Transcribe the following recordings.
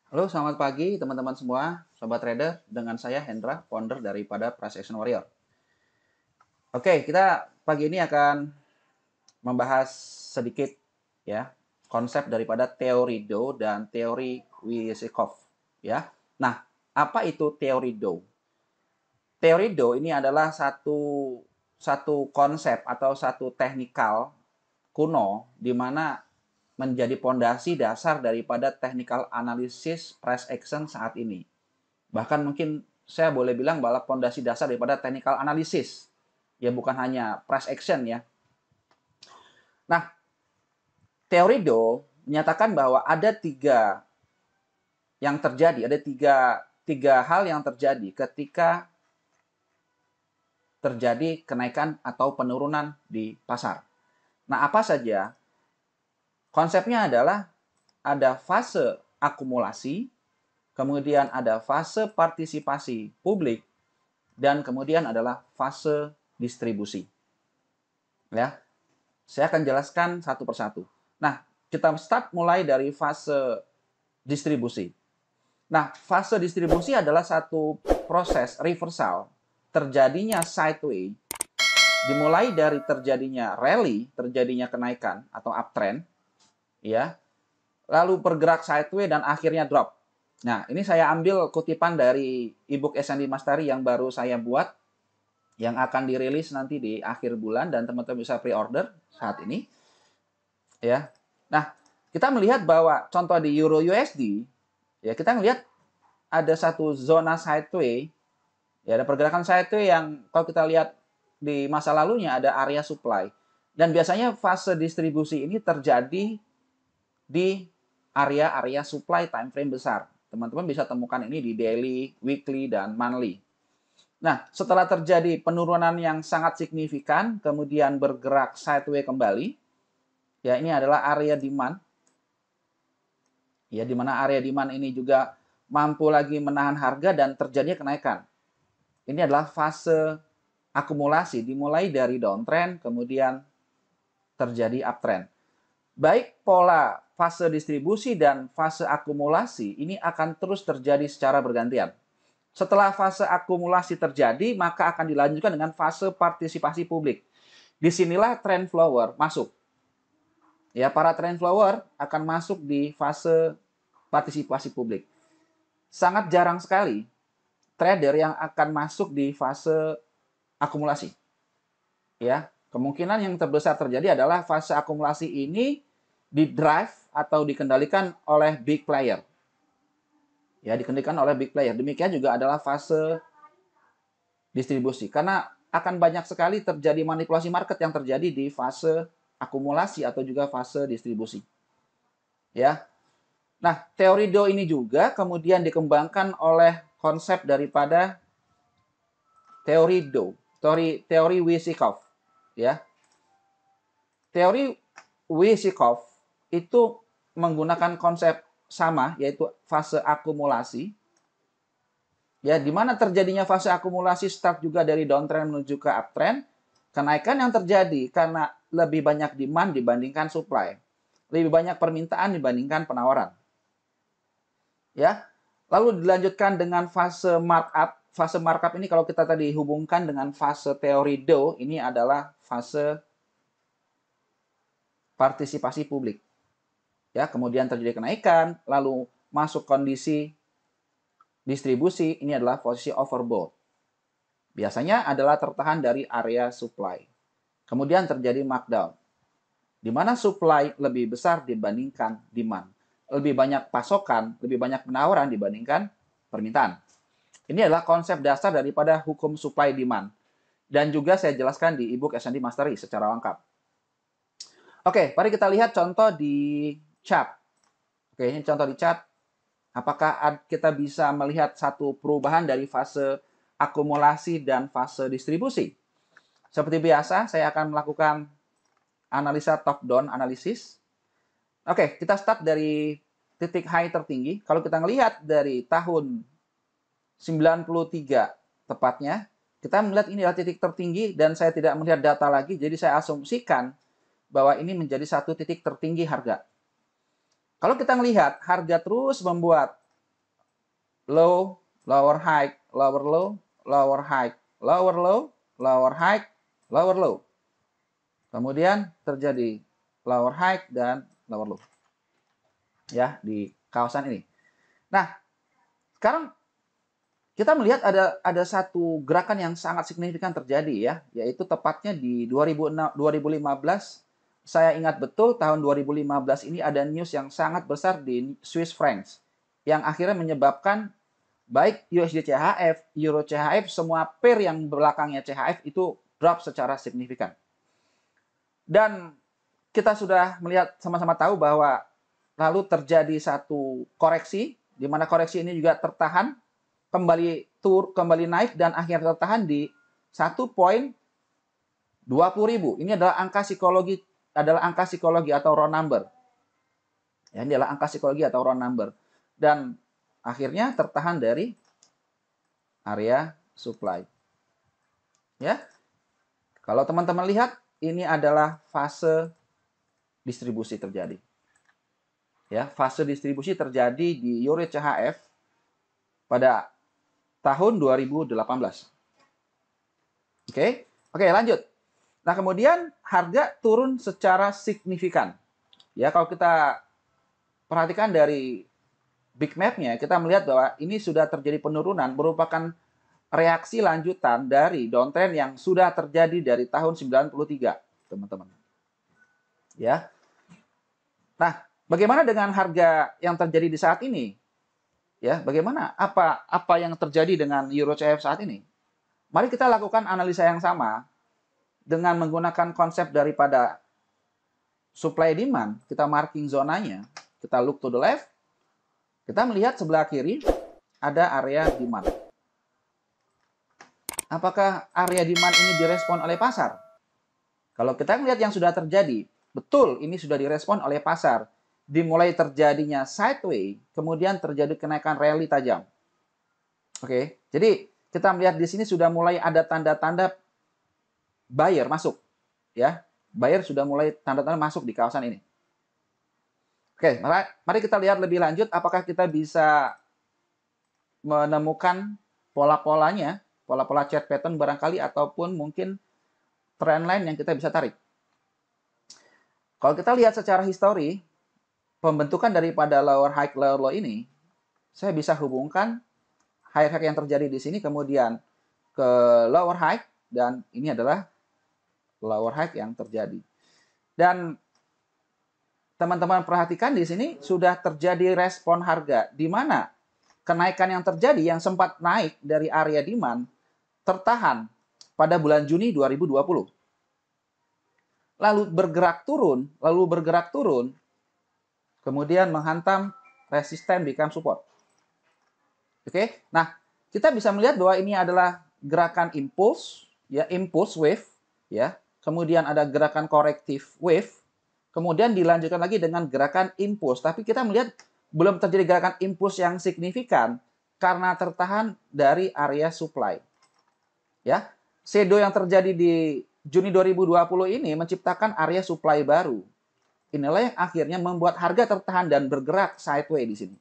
Halo, selamat pagi teman-teman semua, sobat trader. Dengan saya Hendra, founder daripada Price Action Warrior. Oke, kita pagi ini akan membahas sedikit ya konsep daripada teori Dow dan teori Weisskopf ya. Nah, apa itu teori Dow? Teori Dow ini adalah satu konsep atau satu teknikal kuno di mana menjadi pondasi dasar daripada technical analysis price action saat ini. Bahkan mungkin saya boleh bilang bahwa pondasi dasar daripada technical analysis. Ya bukan hanya price action ya. Nah, teori Dow menyatakan bahwa ada tiga hal yang terjadi ketika terjadi kenaikan atau penurunan di pasar. Nah, apa saja? Konsepnya adalah ada fase akumulasi, kemudian ada fase partisipasi publik, dan kemudian adalah fase distribusi. Ya, saya akan jelaskan satu persatu. Nah, kita start mulai dari fase distribusi. Nah, fase distribusi adalah satu proses reversal terjadinya sideways, dimulai dari terjadinya rally, terjadinya kenaikan atau uptrend, ya, lalu bergerak sideways dan akhirnya drop. Nah, ini saya ambil kutipan dari ebook S&D Mastery yang baru saya buat, yang akan dirilis nanti di akhir bulan dan teman-teman bisa pre-order saat ini. Ya. Nah, kita melihat bahwa contoh di Euro USD, ya kita melihat ada satu zona sideways, ya ada pergerakan sideways yang kalau kita lihat di masa lalunya ada area supply. Dan biasanya fase distribusi ini terjadi di area-area supply time frame besar. Teman-teman bisa temukan ini di daily, weekly, dan monthly. Nah, setelah terjadi penurunan yang sangat signifikan, kemudian bergerak sideways kembali, ya ini adalah area demand. Ya, di mana area demand ini juga mampu lagi menahan harga dan terjadinya kenaikan. Ini adalah fase akumulasi, dimulai dari downtrend, kemudian terjadi uptrend. Baik pola fase distribusi dan fase akumulasi ini akan terus terjadi secara bergantian. Setelah fase akumulasi terjadi, maka akan dilanjutkan dengan fase partisipasi publik. Disinilah trend flower masuk. Ya, para trend flower akan masuk di fase partisipasi publik. Sangat jarang sekali trader yang akan masuk di fase akumulasi. Ya, kemungkinan yang terbesar terjadi adalah fase akumulasi ini di-drive atau dikendalikan oleh big player. Ya, dikendalikan oleh big player. Demikian juga adalah fase distribusi. Karena akan banyak sekali terjadi manipulasi market yang terjadi di fase akumulasi atau juga fase distribusi. Ya. Nah, teori Dow ini juga kemudian dikembangkan oleh konsep daripada teori Dow, teori Weisskopf, ya. Teori Weisskopf itu menggunakan konsep sama, yaitu fase akumulasi. Ya, di mana terjadinya fase akumulasi start juga dari downtrend menuju ke uptrend. Kenaikan yang terjadi karena lebih banyak demand dibandingkan supply. Lebih banyak permintaan dibandingkan penawaran. Ya. Lalu dilanjutkan dengan fase markup. Fase markup ini kalau kita tadi hubungkan dengan fase teori Dow, ini adalah fase partisipasi publik. Ya, kemudian terjadi kenaikan, lalu masuk kondisi distribusi, ini adalah posisi overbought. Biasanya adalah tertahan dari area supply. Kemudian terjadi markdown, di mana supply lebih besar dibandingkan demand. Lebih banyak pasokan, lebih banyak penawaran dibandingkan permintaan. Ini adalah konsep dasar daripada hukum supply demand. Dan juga saya jelaskan di ebook S&D Mastery secara lengkap. Oke, mari kita lihat contoh di chart. Oke, ini contoh di chart. Apakah kita bisa melihat satu perubahan dari fase akumulasi dan fase distribusi? Seperti biasa, saya akan melakukan analisa top-down analisis. Oke, kita start dari titik high tertinggi. Kalau kita melihat dari tahun 93 tepatnya, kita melihat ini adalah titik tertinggi dan saya tidak melihat data lagi, jadi saya asumsikan bahwa ini menjadi satu titik tertinggi harga. Kalau kita melihat harga terus membuat low, lower high, lower low, lower high, lower low, lower high, lower low. Kemudian terjadi lower high dan lower low. Ya, di kawasan ini. Nah, sekarang kita melihat ada satu gerakan yang sangat signifikan terjadi ya, yaitu tepatnya di 2015. Saya ingat betul tahun 2015 ini ada news yang sangat besar di Swiss francs yang akhirnya menyebabkan baik USD CHF, Euro CHF, semua pair yang belakangnya CHF itu drop secara signifikan. Dan kita sudah melihat sama-sama tahu bahwa lalu terjadi satu koreksi, di mana koreksi ini juga tertahan, kembali naik dan akhirnya tertahan di 1.20.000. Ini adalah angka psikologi atau round number. Ya, ini adalah angka psikologi atau round number. Dan akhirnya tertahan dari area supply. Ya. Kalau teman-teman lihat, ini adalah fase distribusi terjadi. Ya, fase distribusi terjadi di Euro CHF pada tahun 2018. Oke, lanjut. Nah, kemudian harga turun secara signifikan. Ya, kalau kita perhatikan dari big map-nya, kita melihat bahwa ini sudah terjadi penurunan, merupakan reaksi lanjutan dari downtrend yang sudah terjadi dari tahun 93, teman-teman. Ya. Nah, bagaimana dengan harga yang terjadi di saat ini? Ya, bagaimana? Apa yang terjadi dengan Euro CHF saat ini? Mari kita lakukan analisa yang sama dengan menggunakan konsep daripada supply demand. Kita marking zonanya, kita look to the left, kita melihat sebelah kiri ada area demand. Apakah area demand ini direspon oleh pasar? Kalau kita melihat yang sudah terjadi, betul ini sudah direspon oleh pasar. Dimulai terjadinya sideways, kemudian terjadi kenaikan rally tajam. Oke, jadi kita melihat di sini sudah mulai ada tanda-tanda buyer masuk, ya. Buyer sudah mulai tanda-tanda masuk di kawasan ini. Oke, mari kita lihat lebih lanjut apakah kita bisa menemukan pola-polanya, pola-pola chart pattern barangkali ataupun mungkin trend line yang kita bisa tarik. Kalau kita lihat secara histori, pembentukan daripada lower high, lower low ini, saya bisa hubungkan high high yang terjadi di sini kemudian ke lower high dan ini adalah lower high yang terjadi. Dan teman-teman perhatikan di sini sudah terjadi respon harga di mana kenaikan yang terjadi yang sempat naik dari area demand tertahan pada bulan Juni 2020. Lalu bergerak turun, kemudian menghantam resisten become support. Oke. Nah, kita bisa melihat bahwa ini adalah gerakan impulse, ya, impulse wave, ya. Kemudian ada gerakan corrective wave, kemudian dilanjutkan lagi dengan gerakan impulse. Tapi kita melihat belum terjadi gerakan impulse yang signifikan karena tertahan dari area supply. Ya. Shadow yang terjadi di Juni 2020 ini menciptakan area supply baru. Inilah yang akhirnya membuat harga tertahan dan bergerak sideways di sini.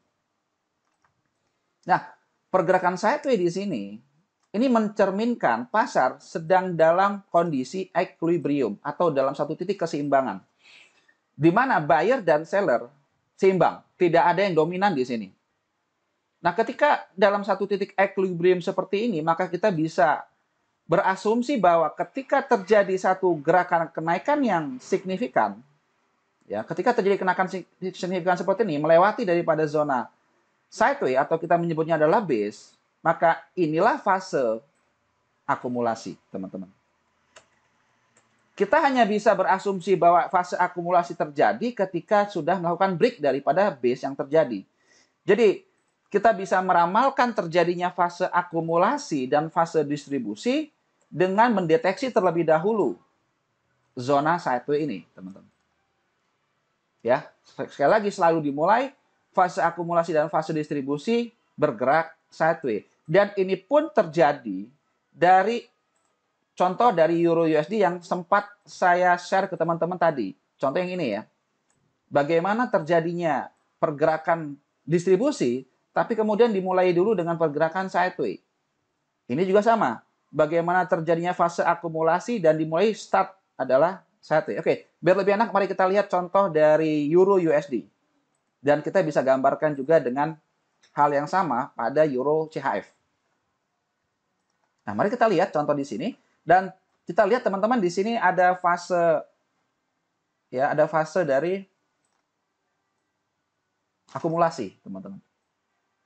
Nah, pergerakan sideways di sini ini mencerminkan pasar sedang dalam kondisi equilibrium atau dalam satu titik keseimbangan. Di mana buyer dan seller seimbang, tidak ada yang dominan di sini. Nah, ketika dalam satu titik equilibrium seperti ini, maka kita bisa berasumsi bahwa ketika terjadi satu gerakan kenaikan yang signifikan, ya, ketika terjadi kenaikan signifikan seperti ini, melewati daripada zona sideways atau kita menyebutnya adalah base, maka inilah fase akumulasi, teman-teman. Kita hanya bisa berasumsi bahwa fase akumulasi terjadi ketika sudah melakukan break daripada base yang terjadi. Jadi, kita bisa meramalkan terjadinya fase akumulasi dan fase distribusi dengan mendeteksi terlebih dahulu zona sideways ini, teman-teman. Ya, sekali lagi selalu dimulai fase akumulasi dan fase distribusi bergerak sideways. Dan ini pun terjadi dari contoh dari Euro USD yang sempat saya share ke teman-teman tadi. Contoh yang ini ya. Bagaimana terjadinya pergerakan distribusi, tapi kemudian dimulai dulu dengan pergerakan sideways. Ini juga sama. Bagaimana terjadinya fase akumulasi dan dimulai start adalah sideways. Oke, biar lebih enak, mari kita lihat contoh dari Euro USD. Dan kita bisa gambarkan juga dengan hal yang sama pada Euro CHF. Nah, mari kita lihat contoh di sini. Dan kita lihat teman-teman di sini ada fase, ya, ada fase dari akumulasi, teman-teman.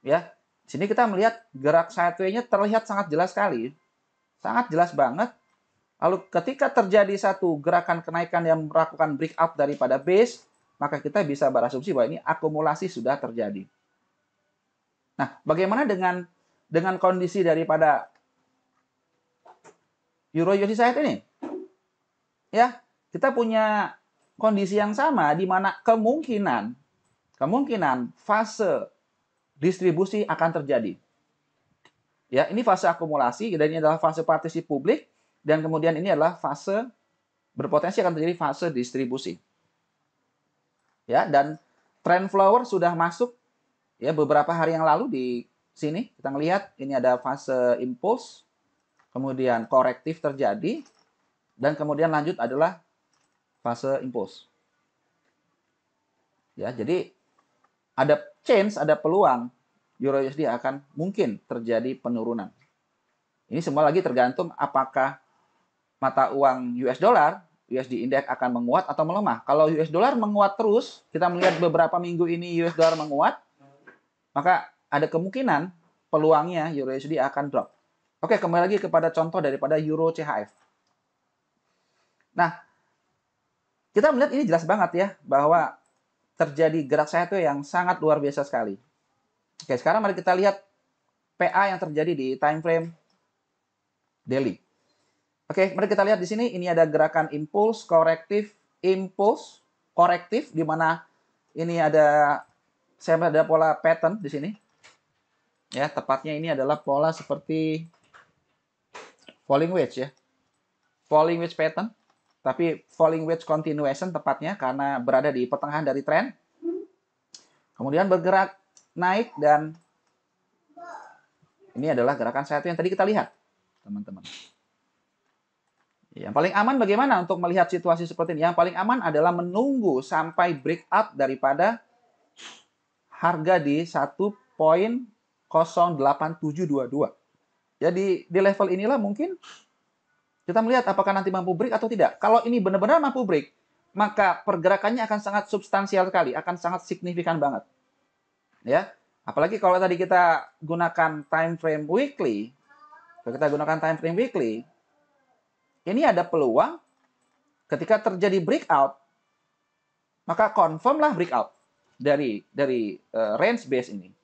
Ya, di sini kita melihat gerak sideways-nya terlihat sangat jelas sekali. Sangat jelas banget. Lalu ketika terjadi satu gerakan kenaikan yang melakukan breakout daripada base, maka kita bisa berasumsi bahwa ini akumulasi sudah terjadi. Nah, bagaimana dengan kondisi daripada Euro USD saat ini? Ya, kita punya kondisi yang sama di mana kemungkinan fase distribusi akan terjadi. Ya, ini fase akumulasi dan ini adalah fase partisi publik dan kemudian ini adalah fase berpotensi akan terjadi fase distribusi. Ya, dan trend flower sudah masuk ya beberapa hari yang lalu di sini. Kita melihat ini ada fase impuls, kemudian korektif terjadi, dan kemudian lanjut adalah fase impuls. Ya, jadi ada chance, ada peluang Euro USD akan mungkin terjadi penurunan. Ini semua lagi tergantung apakah mata uang US dollar, USD index akan menguat atau melemah. Kalau US dollar menguat terus, kita melihat beberapa minggu ini US dollar menguat, maka ada kemungkinan peluangnya Euro USD akan drop. Oke, kembali lagi kepada contoh daripada Euro CHF. Nah, kita melihat ini jelas banget ya, bahwa terjadi gerak sideways yang sangat luar biasa sekali. Oke, sekarang mari kita lihat PA yang terjadi di time frame daily. Oke, mari kita lihat di sini, ini ada gerakan impuls, korektif, impuls, korektif, di mana ini ada, saya melihat ada pola pattern di sini. Ya, tepatnya ini adalah pola seperti falling wedge ya. Falling wedge pattern, tapi falling wedge continuation tepatnya karena berada di pertengahan dari tren. Kemudian bergerak naik dan ini adalah gerakan sideways yang tadi kita lihat, teman-teman. Yang paling aman bagaimana untuk melihat situasi seperti ini? Yang paling aman adalah menunggu sampai breakout daripada harga di 1.08722. Jadi di level inilah mungkin kita melihat apakah nanti mampu break atau tidak. Kalau ini benar-benar mampu break, maka pergerakannya akan sangat substansial sekali, akan sangat signifikan banget. Ya, apalagi kalau tadi kita gunakan time frame weekly, ini ada peluang ketika terjadi breakout, maka confirm lah breakout dari range base ini.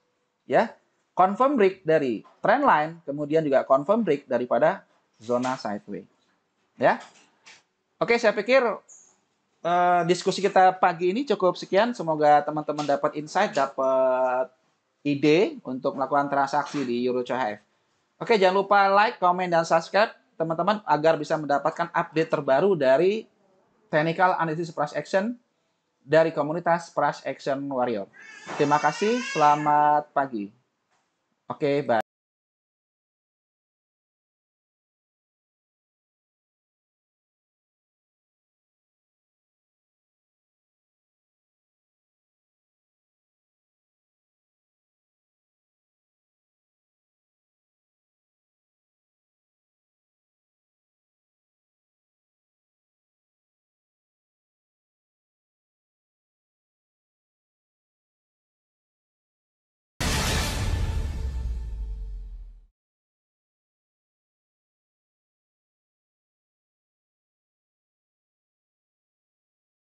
Ya, confirm break dari trend line, kemudian juga confirm break daripada zona sideways. Ya, oke, saya pikir diskusi kita pagi ini cukup sekian. Semoga teman-teman dapat insight, dapat ide untuk melakukan transaksi di Euro CHF. Oke, jangan lupa like, comment, dan subscribe teman-teman agar bisa mendapatkan update terbaru dari Technical Analysis Price Action dari komunitas Price Action Warrior. Terima kasih, selamat pagi. Oke, bye.